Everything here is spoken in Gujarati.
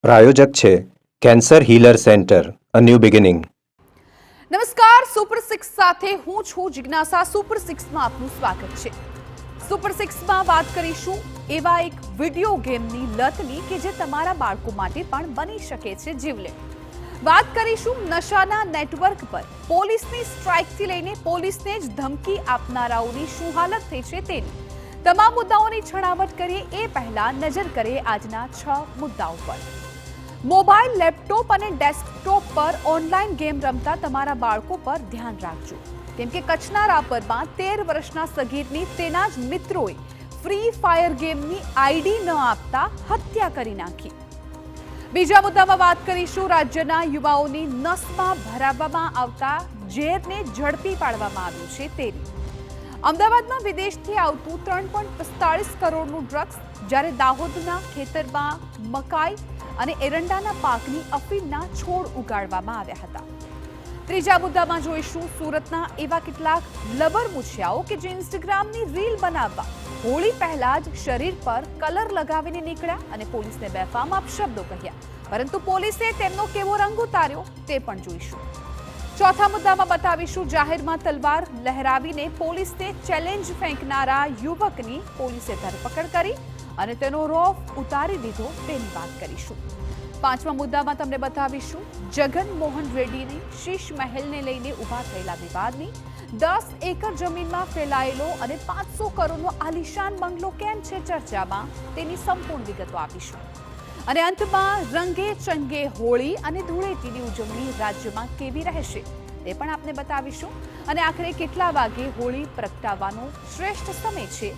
પ્રાયોજક છે cancer healer centre a new beginning. નમસ્કાર, સુપર 6 સાથે હું છું જિજ્ઞાસા. સુપર 6 માં આપનું સ્વાગત છે. સુપર 6 માં વાત કરીશું એવા એક વિડિયો ગેમની લતની કે જે તમારા બાળકો માટે પણ બની શકે છે જીવલેણ. વાત કરીશું નશાના નેટવર્ક પર પોલીસની સ્ટ્રાઇકથી લઈને પોલીસને જ ધમકી આપનારાઓની શું હાલત થઈ છે તેની તમામ મુદ્દાઓની છણાવટ કરીએ એ પહેલા નજર કરીએ આજના 6 મુદ્દાઓ પર. મોબાઈલ, લેપટોપ અને ડેસ્કટોપ પર ઓનલાઈન ગેમ રમતા તમારા બાળકો પર ધ્યાન રાખજો, કેમ કે કચ્છના રાપરમાં 13 વર્ષના સગીરની તેના જ મિત્રોએ ફ્રી ફાયર ગેમની આઈડી ન આપતા હત્યા કરી નાખી. બીજા મુદ્દામાં વાત કરીશું રાજ્યના યુવાઓની નસમાં ભરાવવામાં આવતા ઝેરને ઝડપી પાડવામાં આવ્યું છે તેની. અમદાવાદમાં વિદેશથી આવતું 3.45 કરોડનું ડ્રગ્સ, જ્યારે દાહોદના ખેતરમાં મકાઈ અને એરંડાના પાકની અફીણના છોડ ઉગાડવામાં આવ્યા હતા. ત્રીજા મુદ્દામાં જોઈશું સુરતના એવા કેટલાક લબર મૂછિયાઓ કે જે ઇન્સ્ટાગ્રામની રીલ બનાવવા હોળી પહેલા જ શરીર પર કલર લગાવીને નીકળ્યા અને પોલીસને બેફામ અપશબ્દો કહ્યા, પરંતુ પોલીસે તેમનો કેવો રંગ ઉતાર્યો તે પણ જોઈશું. ચોથા મુદ્દામાં બતાવીશું જાહેરમાં તલવાર લહેરાવીને પોલીસને ચેલેન્જ ફેંકનારા યુવકની પોલીસે ધરપકડ કરી અને તેનો રોફ ઉતારી દીધો તેની વાત કરીશું. પાંચમા મુદ્દામાં તમને બતાવીશું જગન મોહન રેડ્ડીની શીશ મહેલને લઈને ઉભા થયેલા વિવાદની, 10 એકર જમીનમાં ફેલાયેલો અને 500 કરોડનો આલિશાન બંગલો કેમ છે ચર્ચામાં તેની સંપૂર્ણ વિગતો આપીશું. અને અંતમાં રંગે ચંગે હોળી અને ધૂળેટીની ઉજવણી રાજ્યમાં કેવી રહેશે તે પણ આપને બતાવીશું. અને આખરે કેટલા વાગે હોળી પ્રગટાવવાનો શ્રેષ્ઠ સમય છે